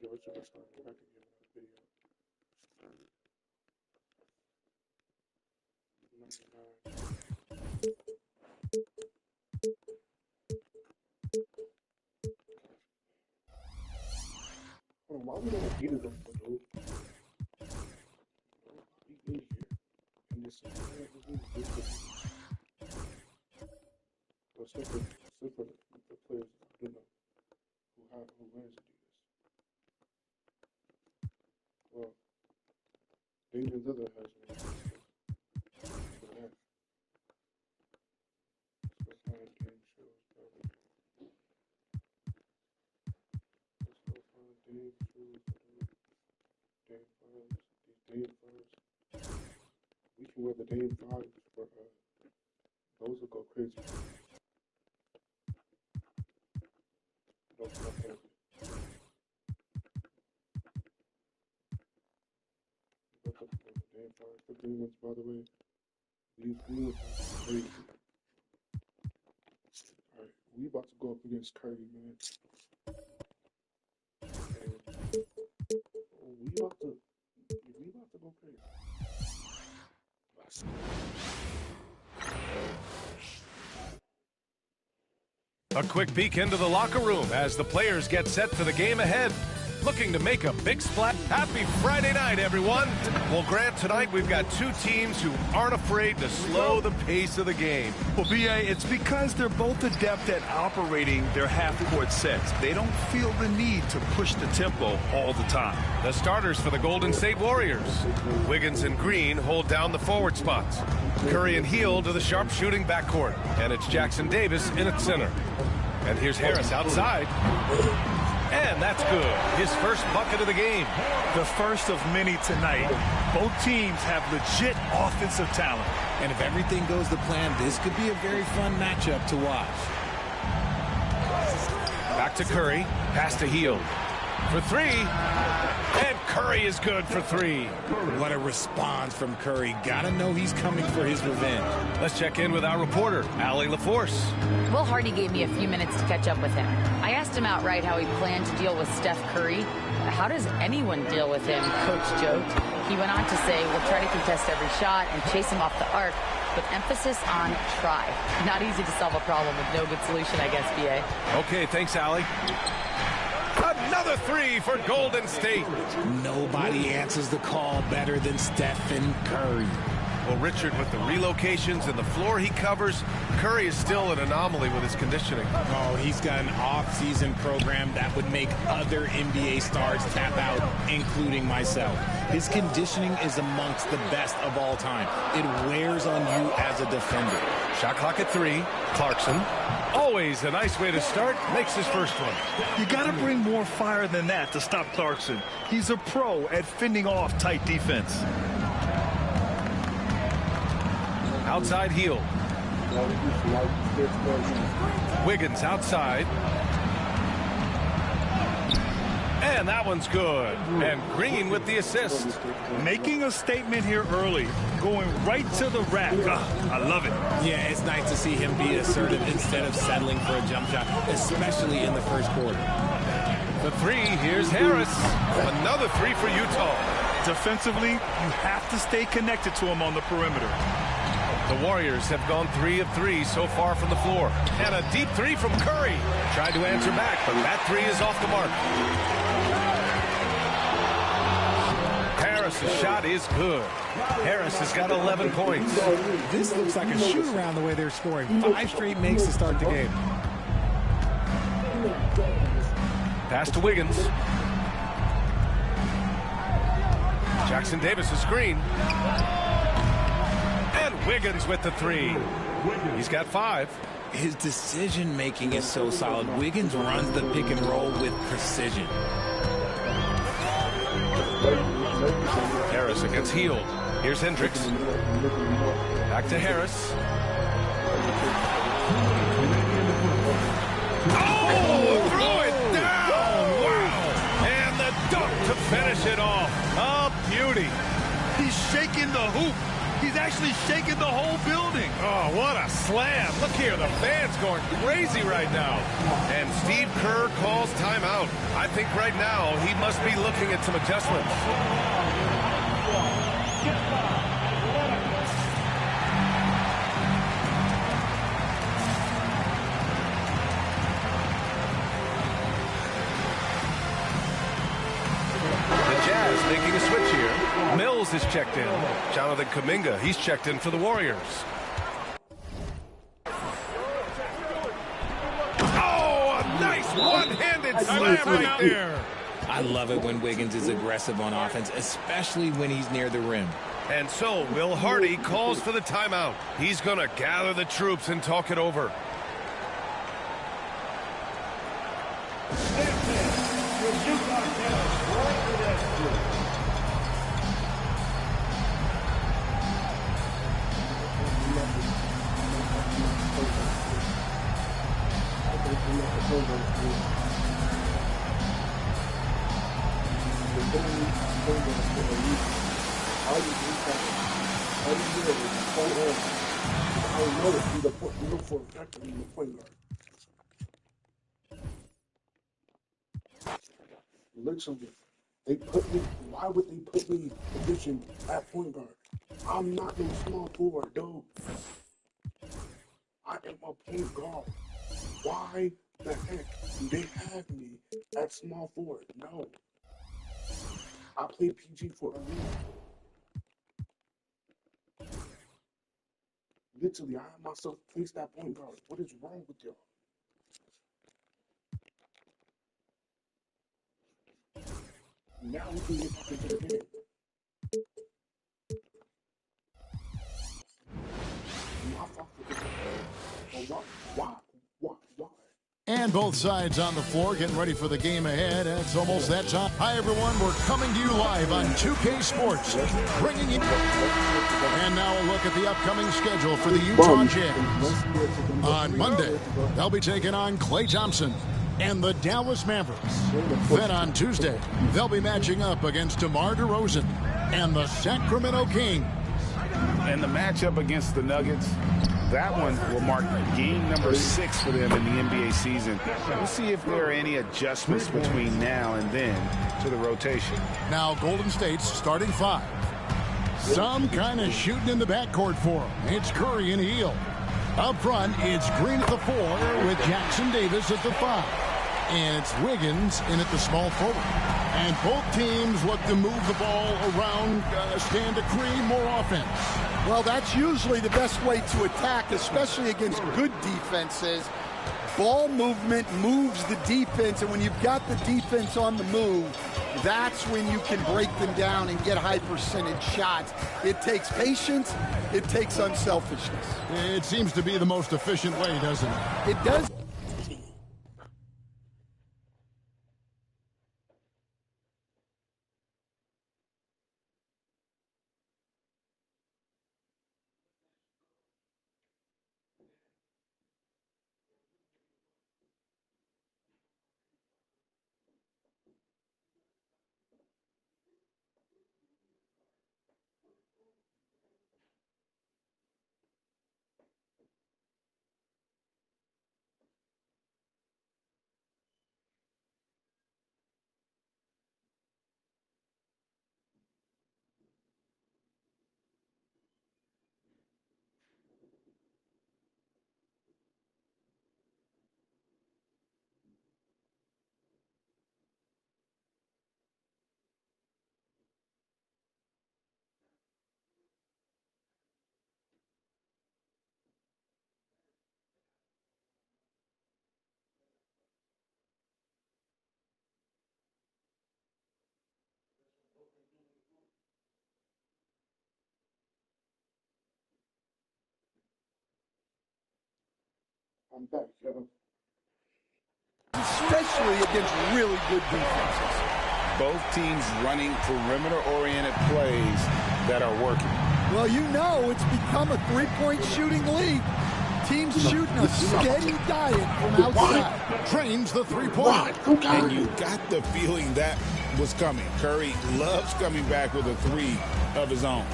Yo, it's a good start. Go back and give another video. 99. Hold on, why we don't heat it up, dude? Be in here. And this is well, still for the players I do know who wins to do this. Well, Damian Lillard has one. Let's go find game shows, probably. Let's go find Dame shoes, Dame 5s, these Dame 5s. We can wear the Dame 5s for, those will go crazy. Don't stop that. Look up the Dame 5s, the green ones, by the way. These green ones are crazy. Alright, we about to go up against Curry, man. And, we about to go crazy. A quick peek into the locker room as the players get set for the game ahead. Looking to make a big splash. Happy Friday night, everyone. Well, Grant, tonight we've got two teams who aren't afraid to slow the pace of the game. Well, B.A., it's because they're both adept at operating their half-court sets. They don't feel the need to push the tempo all the time. The starters for the Golden State Warriors. Wiggins and Green hold down the forward spots. Curry and Hield to the sharp-shooting backcourt. And it's Jackson Davis in at center. And here's Harris outside. And that's good. His first bucket of the game. The first of many tonight. Both teams have legit offensive talent. And if everything goes to plan, this could be a very fun matchup to watch. Back to Curry. Pass to Hield. For three. And Curry is good for three. What a response from Curry. Gotta know he's coming for his revenge. Let's check in with our reporter, Allie LaForce. Will Hardy gave me a few minutes to catch up with him. I asked him outright how he planned to deal with Steph Curry. How does anyone deal with him, Coach joked. He went on to say, we'll try to contest every shot and chase him off the arc, with emphasis on try. Not easy to solve a problem with no good solution, I guess, B.A. Okay, thanks, Allie. Another three for Golden State. Nobody answers the call better than Stephen Curry. Well, Richard, with the relocations and the floor he covers, Curry is still an anomaly with his conditioning. Oh, he's got an off-season program that would make other NBA stars tap out, including myself. His conditioning is amongst the best of all time. It wears on you as a defender. Shot clock at 3. Clarkson. Always a nice way to start. Makes his first one. You got to bring more fire than that to stop Clarkson. He's a pro at fending off tight defense. Outside Hield. Wiggins outside. And that one's good. And Green with the assist. Making a statement here early. Going right to the rack. I love it. Yeah, it's nice to see him be assertive instead of settling for a jump shot, especially in the first quarter. The three, here's Harris. Another three for Utah. Defensively, you have to stay connected to him on the perimeter. The Warriors have gone 3 of 3 so far from the floor. And a deep three from Curry. Tried to answer back, but that three is off the mark. Harris's shot is good. Harris has got 11 points. This looks like a shoot-around the way they're scoring. 5 straight makes to start the game. Pass to Wiggins. Jackson Davis a screen. And Wiggins with the three. He's got 5. His decision-making is so solid. Wiggins runs the pick and roll with precision. Harris against Hield. Here's Hendricks. Back to Harris. Oh, throw it down! Wow! And the dunk to finish it off. A beauty. He's shaking the hoop. He's actually shaking the whole building. Oh, what a slam. Look here, the fans going crazy right now. And Steve Kerr calls timeout. I think right now he must be looking at some adjustments. Making a switch here. Mills is checked in. Jonathan Kuminga, he's checked in for the Warriors. Oh, a nice one-handed slam right there. I love it when Wiggins is aggressive on offense, especially when he's near the rim. And so Will Hardy calls for the timeout. He's going to gather the troops and talk it over. Literally, they put me. Why would they put me in position at point guard? I'm not no small forward, dude. I am a point guard. Why the heck do they have me at small forward? No. I play PG for a reason. Literally, I have myself placed at point guard. What is wrong with y'all? Now we can get back into the game. Why? And both sides on the floor getting ready for the game ahead. It's almost that time. Hi, everyone. We're coming to you live on 2K Sports, bringing you. And now a look at the upcoming schedule for the Utah Jazz. On Monday, they'll be taking on Klay Thompson and the Dallas Mavericks. Then on Tuesday, they'll be matching up against DeMar DeRozan and the Sacramento Kings. And the matchup against the Nuggets, that one will mark game number 6 for them in the NBA season. We'll see if there are any adjustments between now and then to the rotation. Now Golden State's starting 5. Some kind of shooting in the backcourt for them. It's Curry and Hield. Up front, it's Green at the 4 with Jackson Davis at the 5. And it's Wiggins in at the small forward. And both teams look to move the ball around, stand to create more offense. Well, that's usually the best way to attack, especially against good defenses. Ball movement moves the defense, and when you've got the defense on the move, that's when you can break them down and get high percentage shots. It takes patience. It takes unselfishness. It seems to be the most efficient way, doesn't it? It does. I'm back, yo. Especially against really good defenses. Both teams running perimeter-oriented plays that are working. Well, you know it's become a three-point shooting league. Teams shooting a steady diet from outside. Trains the three-point. And you got the feeling that was coming. Curry loves coming back with a 3 of his own.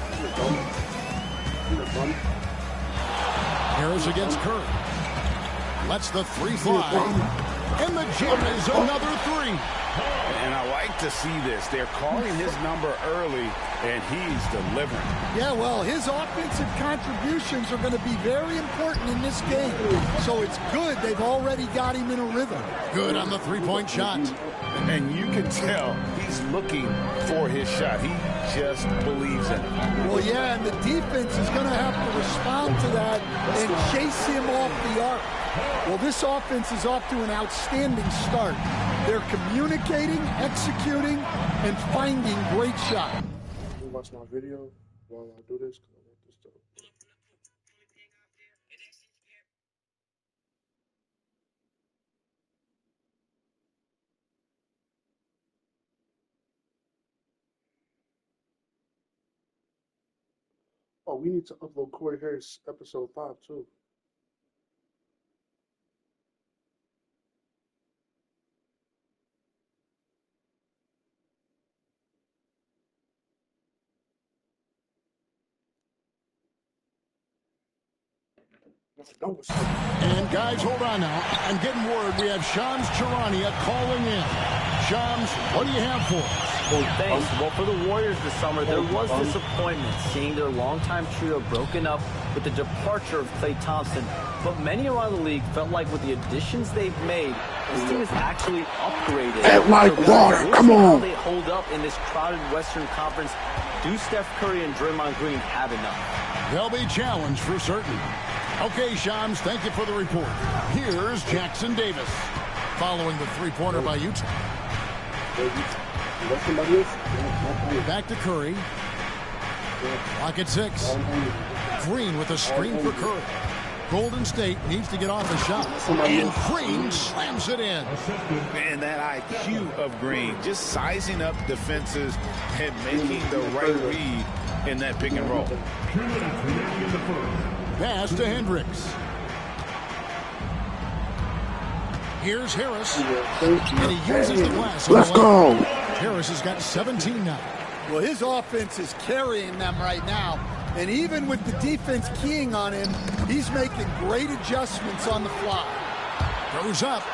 Harris against Curry. Lets the three fly. And the gem is another three. And I like to see this. They're calling his number early, and he's delivering. Yeah, well, his offensive contributions are going to be very important in this game. So it's good they've already got him in a rhythm. Good on the three-point shot. And you can tell he's looking for his shot. He just believes in it. Well, yeah, and the defense is going to have to respond to that and chase him off the arc. Well, this offense is off to an outstanding start. They're communicating, executing, and finding great shots. You watch my video while I do this because I want this to. Oh, we need to upload Corey Harris episode 5 too. And guys, hold on now. I'm getting word we have Shams Charania calling in. Shams, what do you have for us? Well, thanks. Well, for the Warriors this summer, there was disappointment seeing their longtime trio broken up with the departure of Klay Thompson. But many around the league felt like with the additions they've made, this team is actually upgraded. At like water, come on. How they hold up in this crowded Western Conference. Do Steph Curry and Draymond Green have enough? They'll be challenged for certain. Okay, Shams, thank you for the report. Here's Jackson Davis. Following the three-pointer by Utah. Back to Curry. Clock at 6. Green with a screen for Curry. Golden State needs to get off a shot. And Green slams it in. Man, that IQ of Green, just sizing up defenses and making the right read in that pick and roll. Pass to Hendricks. Here's Harris. And he uses the glass. Let's go. Harris has got 17 now. Well, his offense is carrying them right now. And even with the defense keying on him, he's making great adjustments on the fly. Goes up.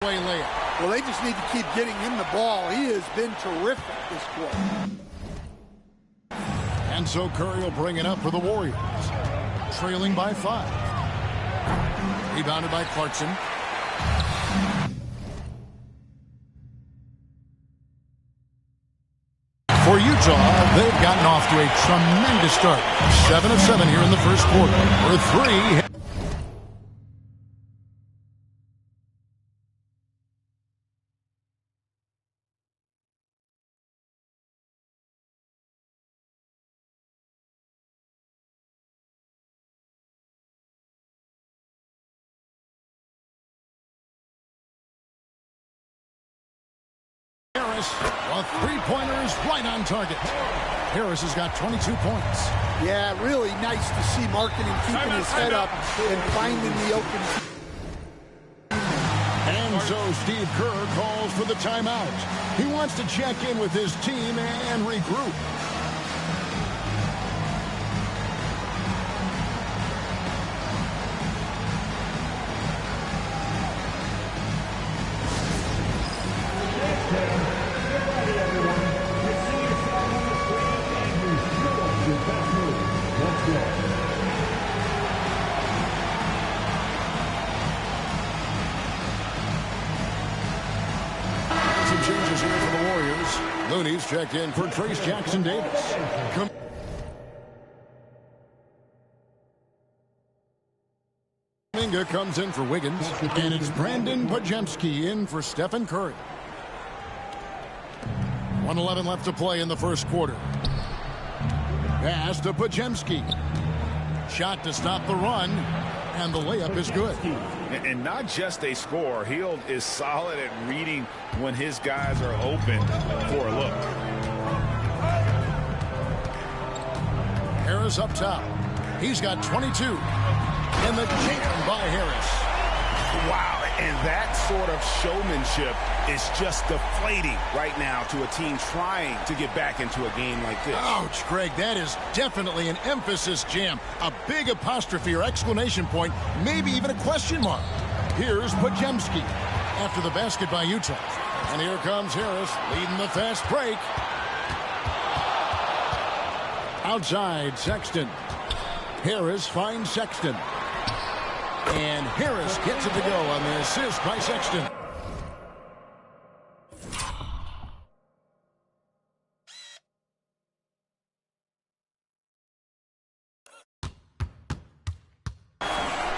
Layup. Well, they just need to keep getting him the ball. He has been terrific this quarter. And so Curry will bring it up for the Warriors. Trailing by 5. Rebounded by Clarkson. For Utah, they've gotten off to a tremendous start. 7 of 7 here in the first quarter. For 3. A three-pointer is right on target. Harris has got 22 points. Yeah, really nice to see Markkanen keeping his head up and finding the open. And so Steve Kerr calls for the timeout. He wants to check in with his team and regroup. Looney's checked in for Trace Jackson Davis. Kuminga comes in for Wiggins, and it's Brandon Podziemski in for Stephen Curry. 1:11 left to play in the first quarter. Pass to Podziemski. Shot to stop the run, and the layup is good. And not just a scorer. Hield is solid at reading when his guys are open for a look. Harris up top. He's got 22. And the jam by Harris. Wow, and that sort of showmanship is just deflating right now to a team trying to get back into a game like this. Ouch, Greg, that is definitely an emphasis jam. A big apostrophe or exclamation point, maybe even a question mark. Here's Podziemski after the basket by Utah. And here comes Harris leading the fast break. Outside, Sexton. Harris finds Sexton. And Harris gets it to go on the assist by Sexton.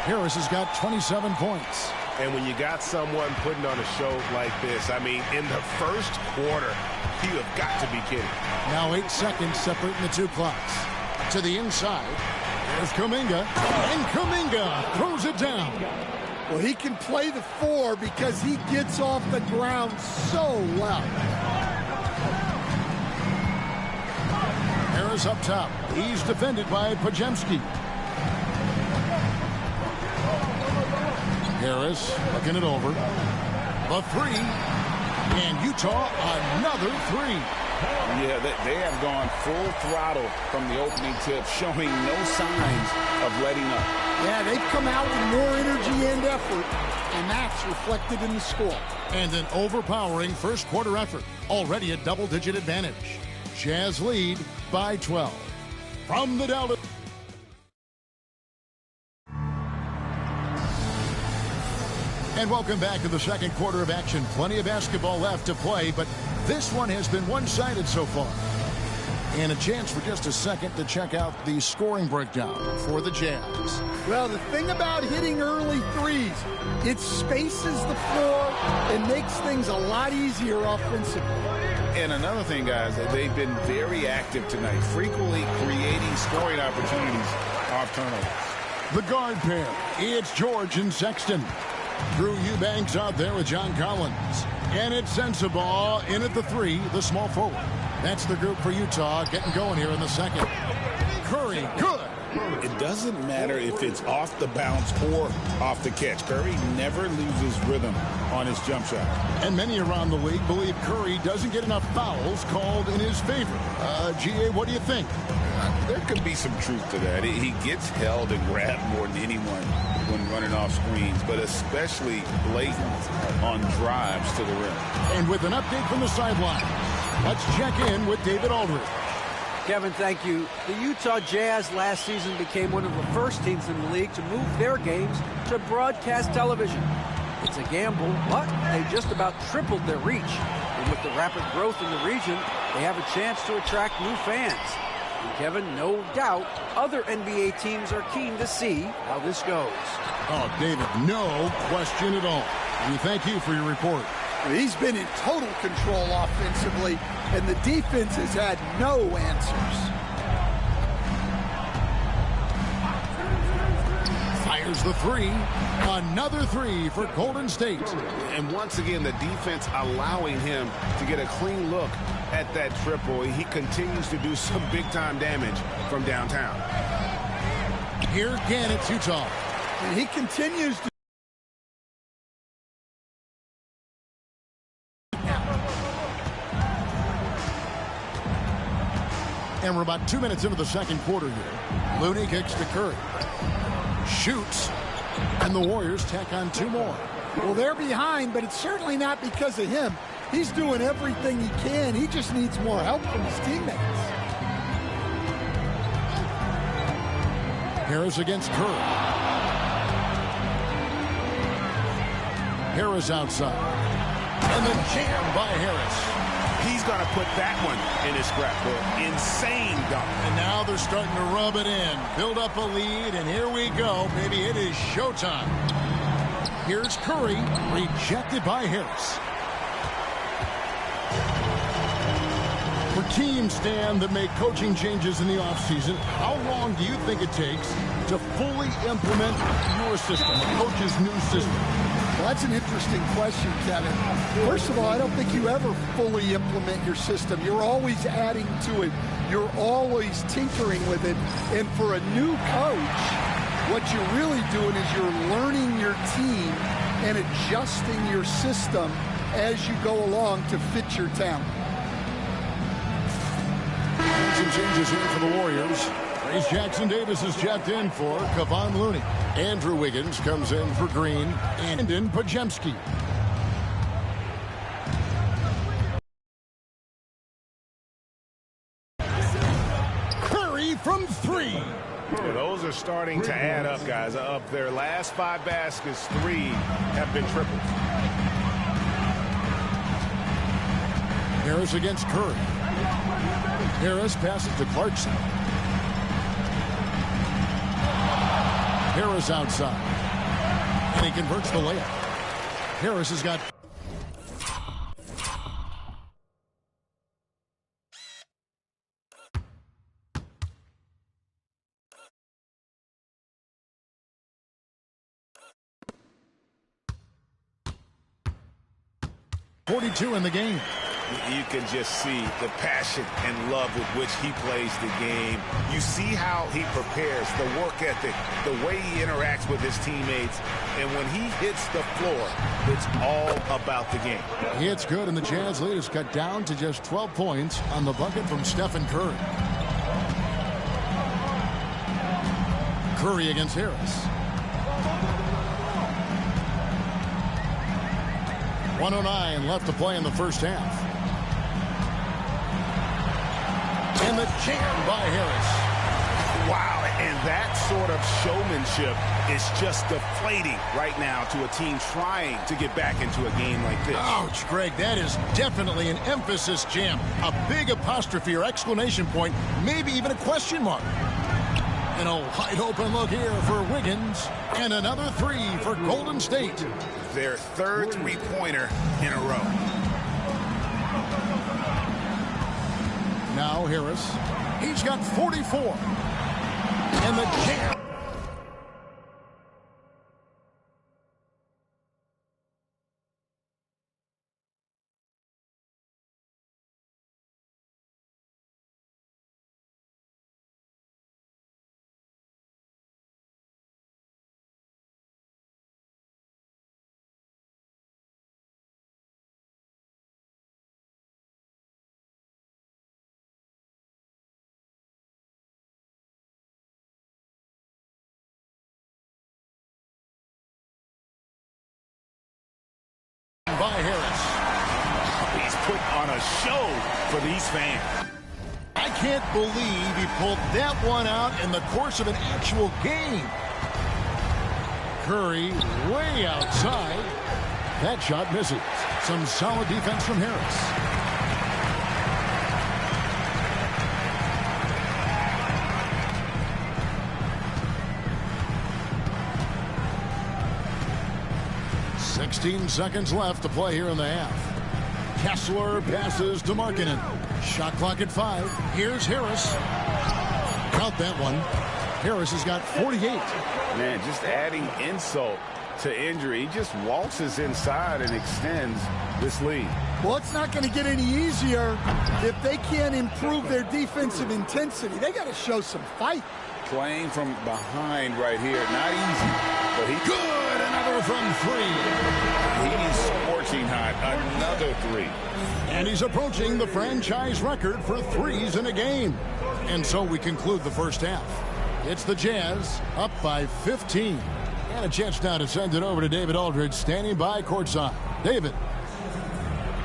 Harris has got 27 points. And when you got someone putting on a show like this, I mean, in the first quarter, you have got to be kidding. Now 8 seconds separating the two clocks. To the inside. There's Kuminga. And Kuminga throws it down. Well, he can play the 4 because he gets off the ground so well. Harris up top. He's defended by Podziemski. Harris looking it over. The 3. And Utah another 3. Yeah, they have gone full throttle from the opening tip, showing no signs of letting up. Yeah, they've come out with more energy and effort, and that's reflected in the score. And an overpowering first quarter effort. Already a double-digit advantage. Jazz lead by 12. From the Delta. And welcome back to the second quarter of action. Plenty of basketball left to play, but this one has been one-sided so far. And a chance for just a second to check out the scoring breakdown for the Jazz. Well, the thing about hitting early threes, it spaces the floor and makes things a lot easier offensively. And another thing, guys, they've been very active tonight, frequently creating scoring opportunities off turnovers. The guard pair, it's George and Sexton. Drew Eubanks out there with John Collins. And it's Sensabaugh in at the 3, the small forward. That's the group for Utah getting going here in the second. Curry, good. It doesn't matter if it's off the bounce or off the catch. Curry never loses rhythm on his jump shot. And many around the league believe Curry doesn't get enough fouls called in his favor. G.A., what do you think? There could be some truth to that. He gets held and grabbed more than anyone when running off screens, but especially blatant on drives to the rim. And with an update from the sideline, let's check in with David Aldridge. Kevin, thank you. The Utah Jazz last season became one of the first teams in the league to move their games to broadcast television. It's a gamble, but they just about tripled their reach. And with the rapid growth in the region, they have a chance to attract new fans. And Kevin, no doubt, other NBA teams are keen to see how this goes. Oh, David, no question at all. We thank you for your report. He's been in total control offensively, and the defense has had no answers. Fires the 3. Another 3 for Golden State. And once again, the defense allowing him to get a clean look at that triple. He continues to do some big-time damage from downtown. Here again, it's Utah. And he continues to And we're about 2 minutes into the second quarter here. Looney kicks to Curry. Shoots. And the Warriors tack on 2 more. Well, they're behind, but it's certainly not because of him. He's doing everything he can. He just needs more help from his teammates. Harris against Curry. Harris outside. And the jam by Harris. He's going to put that one in his scrapbook. Insane dunk. And now they're starting to rub it in. Build up a lead, and here we go. Baby, it is showtime. Here's Curry, rejected by Harris. For teams, Stan, that make coaching changes in the offseason, how long do you think it takes to fully implement your system, a coach's new system? Well, that's an interesting question, Kevin. First of all, I don't think you ever fully implement your system. You're always adding to it. You're always tinkering with it. And for a new coach, what you're really doing is you're learning your team and adjusting your system as you go along to fit your talent. Some changes here for the Warriors. Trace Jackson Davis is checked in for Kevon Looney. Andrew Wiggins comes in for Green. And in Pajemski. Curry from 3. Yeah, those are starting to add up, guys. Of their last 5 baskets, 3 have been triples. Harris against Curry. Harris passes to Clarkson. Harris outside. And he converts the layup. Harris has got... .42 in the game. You can just see the passion and love with which he plays the game. You see how he prepares, the work ethic, the way he interacts with his teammates. And when he hits the floor, it's all about the game. It's good, and the Jazz lead is cut down to just 12 points on the bucket from Stephen Curry. Curry against Harris. 1:09 left to play in the first half. And the jam by Harris. Wow, and that sort of showmanship is just deflating right now to a team trying to get back into a game like this. Ouch, Greg, that is definitely an emphasis jam. A big apostrophe or exclamation point, maybe even a question mark. And a wide open look here for Wiggins. And another 3 for Golden State. Their third three-pointer in a row. Now Harris. He's got 44. And the jam. By Harris. He's put on a show for these fans. I can't believe he pulled that one out in the course of an actual game. Curry way outside. That shot misses. Some solid defense from Harris. .16 seconds left to play here in the half. Kessler passes to Markkanen. Shot clock at 5. Here's Harris. Count that one. Harris has got 48. Man, just adding insult to injury. He just waltzes inside and extends this lead. Well, it's not going to get any easier if they can't improve their defensive intensity. They got to show some fight. Playing from behind right here. Not easy, but he... Good! Another from 3. He's scorching hot. Another 3. And he's approaching the franchise record for threes in a game. And so we conclude the first half. It's the Jazz up by 15. And a chance now to send it over to David Aldridge, standing by courtside. David.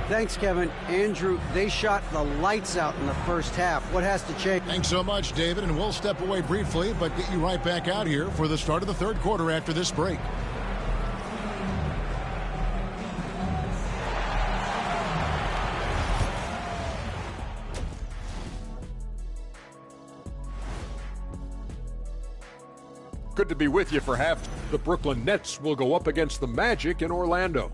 Thanks, Kevin. Andrew, they shot the lights out in the first half. What has to change? Thanks so much, David. And we'll step away briefly, but get you right back out here for the start of the third quarter after this break. Good to be with you for half. The Brooklyn Nets will go up against the Magic in Orlando.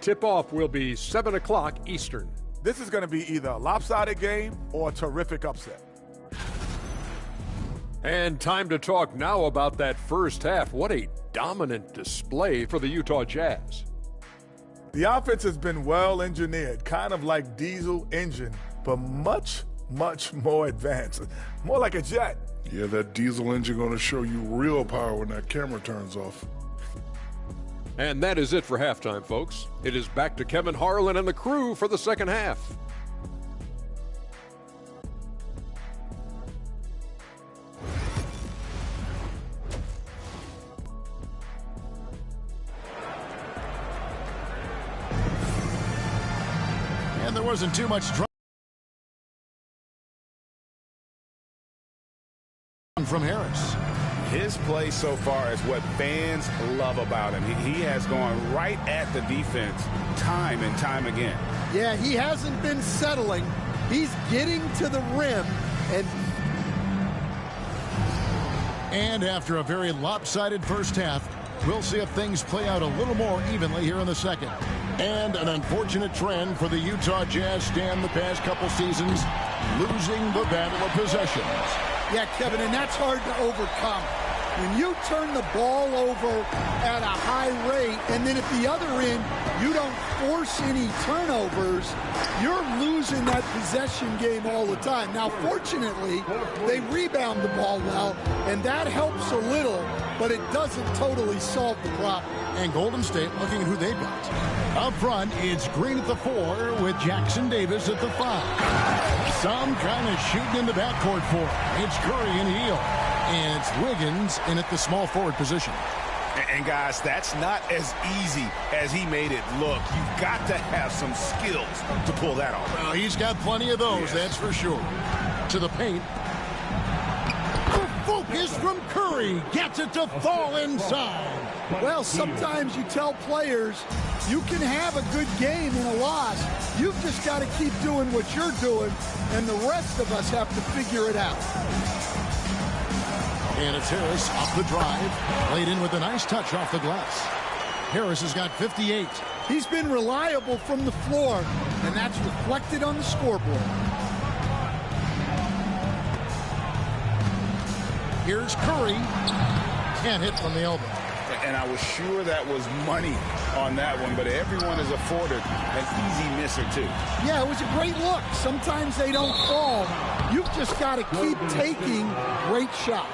Tip-off will be 7 o'clock Eastern. This is going to be either a lopsided game or a terrific upset. And time to talk now about that first half. What a dominant display for the Utah Jazz. The offense has been well engineered, kind of like diesel engine, but much, much more advanced, more like a jet. Yeah, that diesel engine going to show you real power when that camera turns off. And that is it for halftime, folks. It is back to Kevin Harlan and the crew for the second half. And there wasn't too much drama from Harris. His play so far is what fans love about him. He has gone right at the defense time and time again. Yeah, he hasn't been settling. He's getting to the rim. And after a very lopsided first half, we'll see if things play out a little more evenly here in the second. And an unfortunate trend for the Utah Jazz stand the past couple seasons, losing the battle of possessions. Yeah, Kevin, and that's hard to overcome. When you turn the ball over at a high rate, and then at the other end, you don't force any turnovers, you're losing that possession game all the time. Now, fortunately, they rebound the ball well, and that helps a little, but it doesn't totally solve the problem. And Golden State looking at who they've got. Up front, it's Green at the 4 with Jackson Davis at the 5. Some kind of shooting in the backcourt for him. It's Curry and Hield. And it's Wiggins in at the small forward position. And guys, that's not as easy as he made it look. You've got to have some skills to pull that off. Well, he's got plenty of those, that's for sure. To the paint. The focus from Curry gets it to fall inside. Well, sometimes you tell players you can have a good game in a loss. You've just got to keep doing what you're doing, and the rest of us have to figure it out. And it's Harris off the drive, laid in with a nice touch off the glass. Harris has got 58. He's been reliable from the floor, and that's reflected on the scoreboard. Here's Curry. Can't hit from the elbow. And I was sure that was money on that one, but everyone is afforded an easy misser, too. Yeah, it was a great look. Sometimes they don't fall. You've just got to keep taking great shots.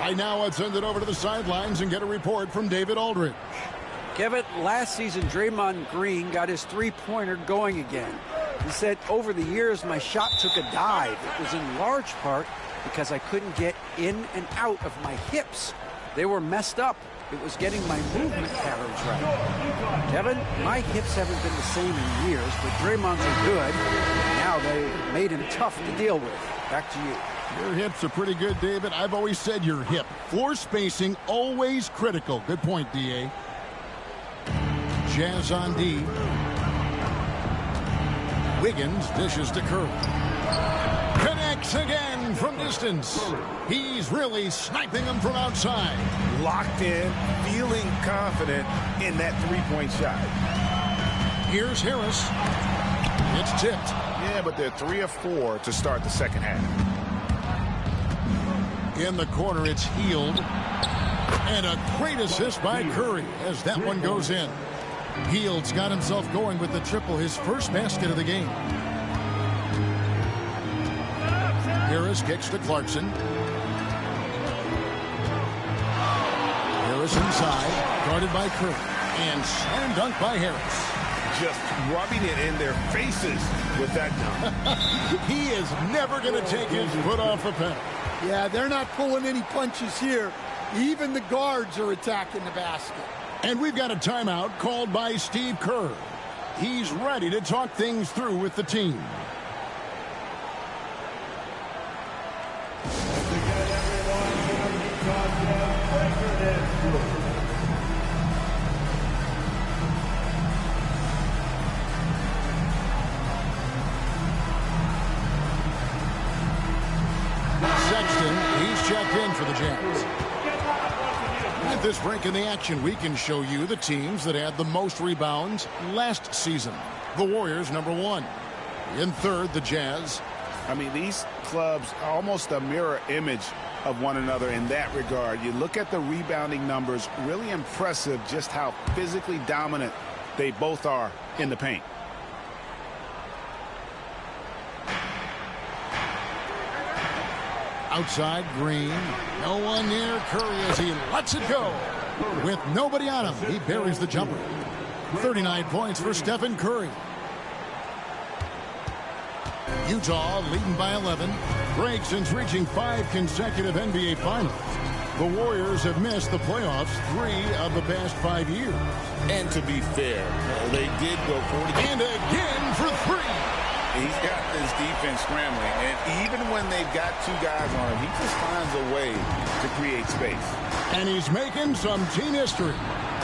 Right now, let's send it over to the sidelines and get a report from David Aldridge. Kevin, last season, Draymond Green got his three-pointer going again. He said, over the years, my shot took a dive. It was in large part because I couldn't get in and out of my hips. They were messed up. It was getting my movement patterns right. Kevin, my hips haven't been the same in years, but Draymond's are good. Now they made him tough to deal with. Back to you. Your hips are pretty good, David. I've always said your hip. Floor spacing, always critical. Good point, D.A. Jazz on D. Wiggins dishes to Curry. Connects again from distance. He's really sniping them from outside. Locked in, feeling confident in that three-point shot. Here's Harris. It's tipped. Yeah, but they're 3 of 4 to start the second half. In the corner, it's Hield. And a great assist by Curry as that one goes in. Hield's got himself going with the triple, his first basket of the game. Harris kicks to Clarkson. Harris inside, guarded by Curry. And slam dunk by Harris. Just rubbing it in their faces with that dunk. He is never going to take his foot off the pedal. Yeah, they're not pulling any punches here. Even the guards are attacking the basket. And we've got a timeout called by Steve Kerr. He's ready to talk things through with the team. He's checked in for the Jazz. At this break in the action, we can show you the teams that had the most rebounds last season. The Warriors, number 1. In third, the Jazz. I mean, these clubs are almost a mirror image of one another in that regard. You look at the rebounding numbers, really impressive just how physically dominant they both are in the paint. Outside, Green. No one near Curry as he lets it go. With nobody on him, he buries the jumper. 39 points for Stephen Curry. Utah leading by 11. Break since reaching 5 consecutive NBA Finals. The Warriors have missed the playoffs 3 of the past 5 years. And to be fair, they did go 40. And again for 3. He's got this defense scrambling, and even when they've got 2 guys on him, he just finds a way to create space. And he's making some team history.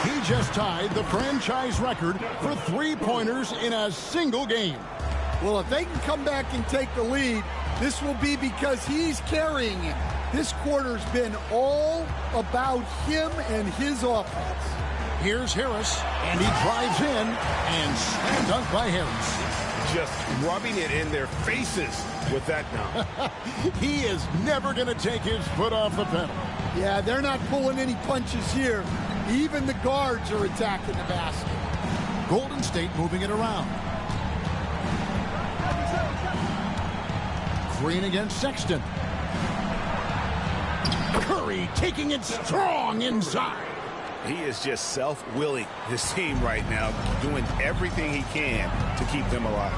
He just tied the franchise record for 3-pointers in a single game. Well, if they can come back and take the lead, this will be because he's carrying it. This quarter's been all about him and his offense. Here's Harris, and he drives in, and slam dunk by Harris. Just rubbing it in their faces with that dunk. He is never going to take his foot off the pedal. Yeah, they're not pulling any punches here. Even the guards are attacking the basket. Golden State moving it around. Green against Sexton. Curry taking it strong inside. He is just self-willing, this team right now, doing everything he can to keep them alive.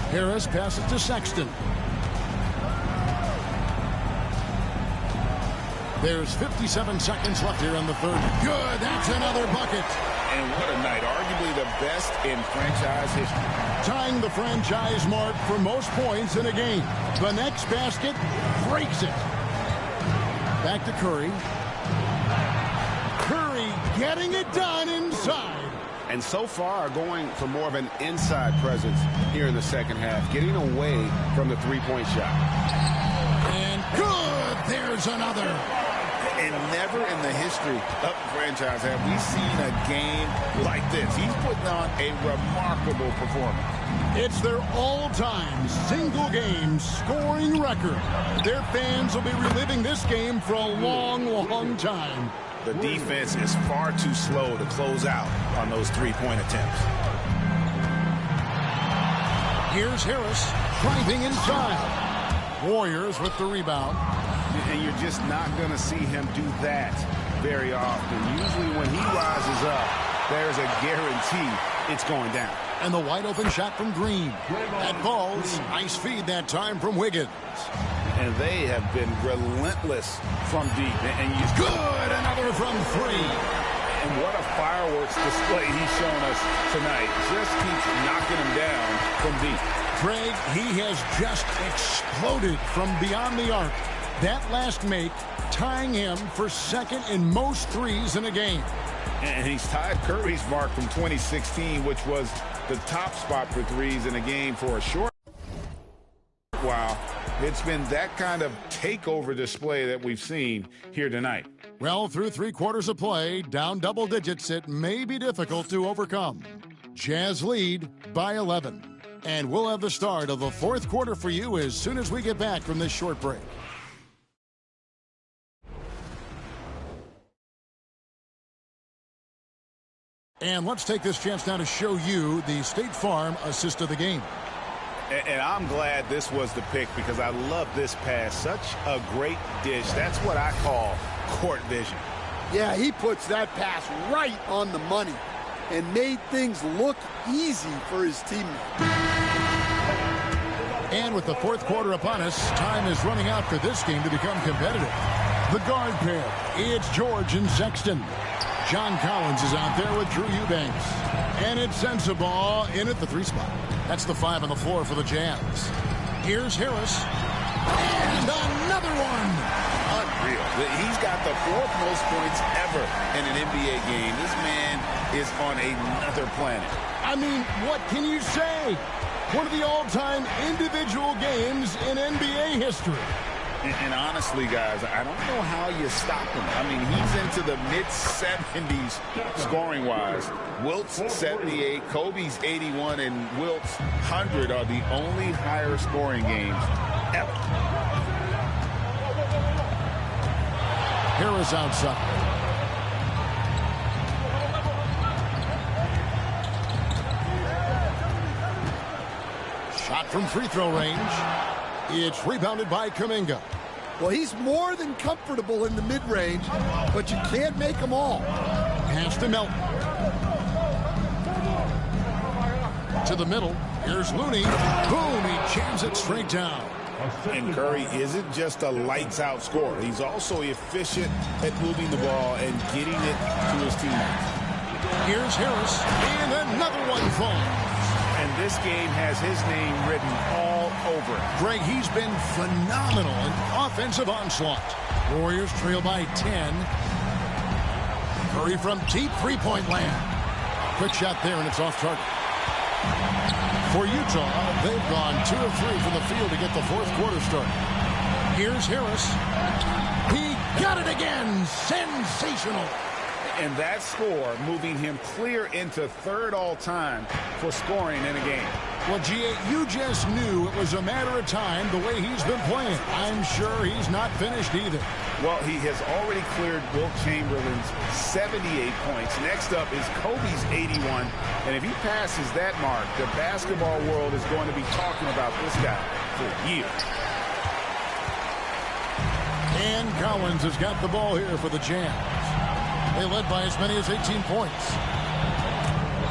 Harris passes to Sexton. There's 57 seconds left here in the third. Good, that's another bucket. And what a night, arguably the best in franchise history. Tying the franchise mark for most points in a game. The next basket breaks it. Back to Curry. Curry getting it done inside. And so far going for more of an inside presence here in the second half, getting away from the three-point shot. And good, there's another. And never in the history of the franchise have we seen a game like this. He's putting on a remarkable performance. It's their all-time single-game scoring record. Their fans will be reliving this game for a long, long time. The defense is far too slow to close out on those three-point attempts. Here's Harris driving inside. Warriors with the rebound. And you're just not going to see him do that very often. Usually when he rises up, there's a guarantee it's going down. And the wide-open shot from Green. That falls. Nice feed that time from Wiggins. And they have been relentless from deep. And good, another from 3. And what a fireworks display he's shown us tonight. Just keeps knocking him down from deep. Craig, he has just exploded from beyond the arc. That last make tying him for second in most threes in a game. And he's tied Curry's mark from 2016, which was the top spot for threes in a game for a short while. It's been that kind of takeover display that we've seen here tonight. Well, through 3 quarters of play, down double digits, it may be difficult to overcome. Jazz lead by 11. And we'll have the start of the 4th quarter for you as soon as we get back from this short break. And let's take this chance now to show you the State Farm assist of the game. And I'm glad this was the pick because I love this pass. Such a great dish. That's what I call court vision. Yeah, he puts that pass right on the money and made things look easy for his teammate. And with the 4th quarter upon us, time is running out for this game to become competitive. The guard pair, it's George and Sexton. John Collins is out there with Drew Eubanks. And it's Sensabaugh in at the 3 spot. That's the 5 on the floor for the Jazz. Here's Harris. And another one. Unreal. He's got the 4th most points ever in an NBA game. This man is on another planet. I mean, what can you say? One of the all-time individual games in NBA history. And honestly, guys, I don't know how you stop him. I mean, he's into the mid-70s scoring-wise. Wilt's 78, Kobe's 81, and Wilt's 100 are the only higher scoring games ever. Harris outside. Shot from free throw range. It's rebounded by Kuminga. Well, he's more than comfortable in the mid-range, but you can't make them all. Pass to Melton. To the middle. Here's Looney. Boom, he jams it straight down. And Curry isn't just a lights-out scorer. He's also efficient at moving the ball and getting it to his teammates. Here's Harris, and another one falls. And this game has his name written all over it. Greg, he's been phenomenal in offensive onslaught. Warriors trail by 10. Curry from deep three-point land. Quick shot there, and it's off target. For Utah, they've gone 2 of 3 from the field to get the fourth quarter started. Here's Harris. He got it again. Sensational. And that score moving him clear into third all-time for scoring in a game. Well, G.A., you just knew it was a matter of time the way he's been playing. I'm sure he's not finished either. Well, he has already cleared Wilt Chamberlain's 78 points. Next up is Kobe's 81. And if he passes that mark, the basketball world is going to be talking about this guy for years. And Collins has got the ball here for the Jazz. They led by as many as 18 points.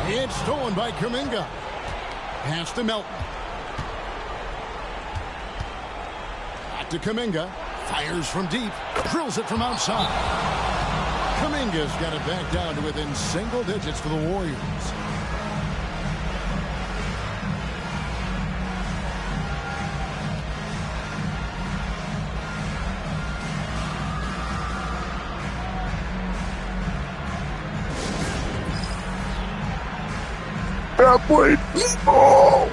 It's stolen by Kuminga. Pass to Melton. Back to Kuminga. Fires from deep. Drills it from outside. Kuminga's got it back down to within single digits for the Warriors. I played football.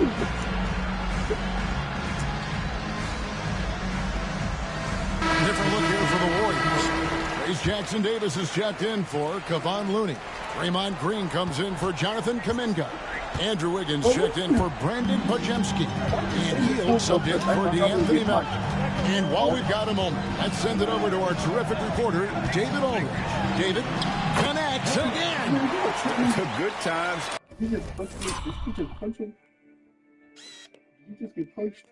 Different look here for the Warriors. Trace Jackson Davis is checked in for Kevon Looney. Draymond Green comes in for Jonathan Kuminga. Andrew Wiggins checked in for Brandon Pajemski. And Hield subbed in for DeAnthony Melton. And while we've got a moment, let's send it over to our terrific reporter, David Aldridge. David connects again. Good times. Did he just punch me? Did he just punch him? Did he just get punched?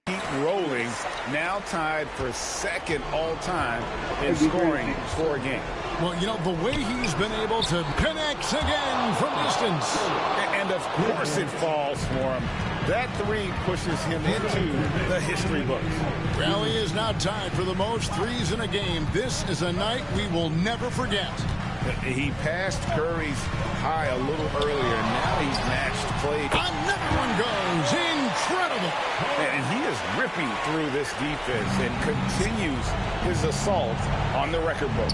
Keep rolling. Now tied for second all-time in scoring for a game. Well, you know, the way he's been able to connect again from distance. And of course it falls for him. That three pushes him into the history books. Rally is now tied for the most threes in a game. This is a night we will never forget. He passed Curry's high a little earlier. Now he's matched Clay. Another one goes. Incredible. And he is ripping through this defense and continues his assault on the record books.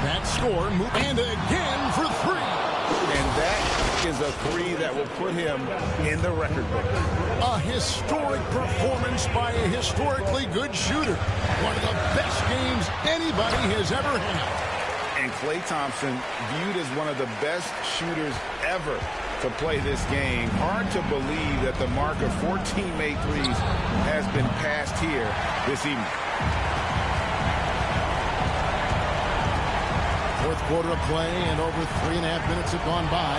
That score, and again for three. And that is a three that will put him in the record book. A historic performance by a historically good shooter. One of the best games anybody has ever had. And Klay Thompson viewed as one of the best shooters ever to play this game. Hard to believe that the mark of 14 made threes has been passed here this evening. Fourth quarter of play, and over 3.5 minutes have gone by.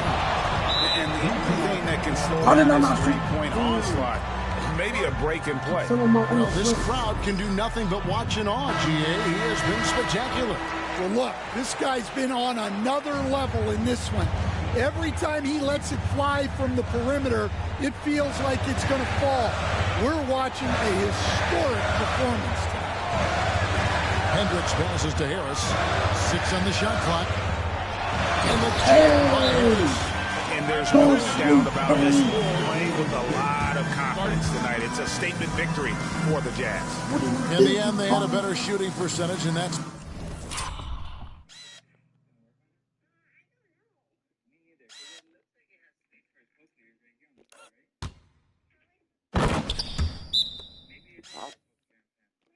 And the only thing that can slow down this three-point onslaught, maybe a break in play. Well, this crowd can do nothing but watch in awe, G.A. He has been spectacular. Well, look, this guy's been on another level in this one. Every time he lets it fly from the perimeter, it feels like it's going to fall. We're watching a historic performance. Hendricks passes to Harris. 6 on the shot clock. And the fires. And there's no doubt about this. Playing with a lot of confidence tonight. It's a statement victory for the Jazz. In the end, they had a better shooting percentage, and that's...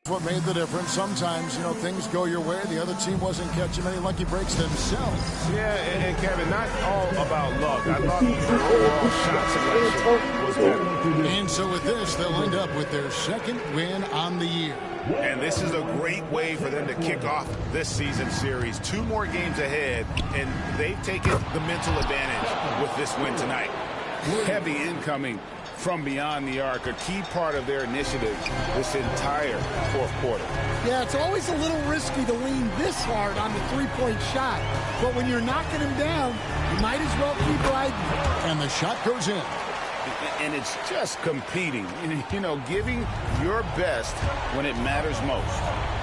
What made the difference. Sometimes, things go your way. The other team wasn't catching many lucky breaks themselves. Yeah, and Kevin, not all about luck. I thought their overall shot selection was better. And so with this, they'll end up with their second win on the year. And this is a great way for them to kick off this season series. 2 more games ahead, and they've taken the mental advantage with this win tonight. Heavy incoming from beyond the arc, a key part of their initiative this entire fourth quarter. Yeah, it's always a little risky to lean this hard on the three-point shot. But when you're knocking him down, you might as well keep riding. And the shot goes in. And it's just competing, giving your best when it matters most.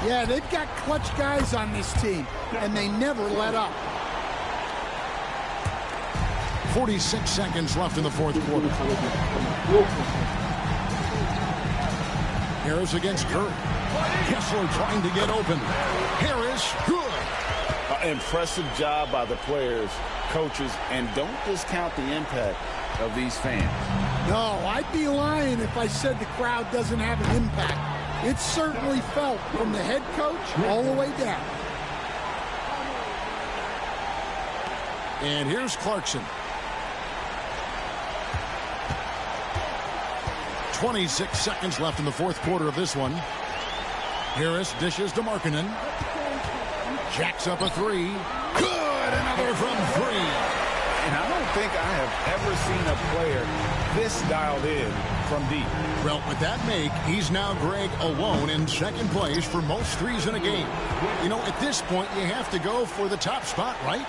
Yeah, they've got clutch guys on this team, and they never let up. 46 seconds left in the fourth quarter. Harris against Curry. Kessler trying to get open. Harris, good. Impressive job by the players, coaches, and don't discount the impact of these fans. No, I'd be lying if I said the crowd doesn't have an impact. It's certainly felt from the head coach all the way down. And here's Clarkson. 26 seconds left in the fourth quarter of this one. Harris dishes to Markkanen. Jacks up a three. Good! Another from three. And I don't think I have ever seen a player this dialed in from deep. Well, with that make, he's now, Greg, alone in second place for most threes in a game. At this point, you have to go for the top spot, right?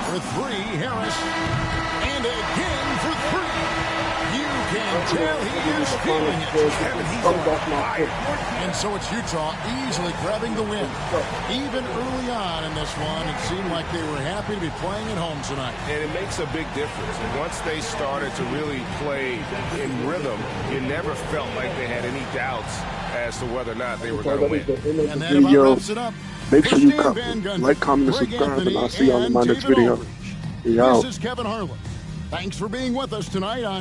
For three, Harris. And again for three. You can tell he is feeling it. He's on fire. And so it's Utah easily grabbing the win. Even early on in this one, it seemed like they were happy to be playing at home tonight. And it makes a big difference. Once they started to really play in rhythm, you never felt like they had any doubts as to whether or not they were going to win. And that about wraps it up. Make sure you like, comment, and subscribe, and I'll see you on my next video. This is Kevin Harlan. Thanks for being with us tonight on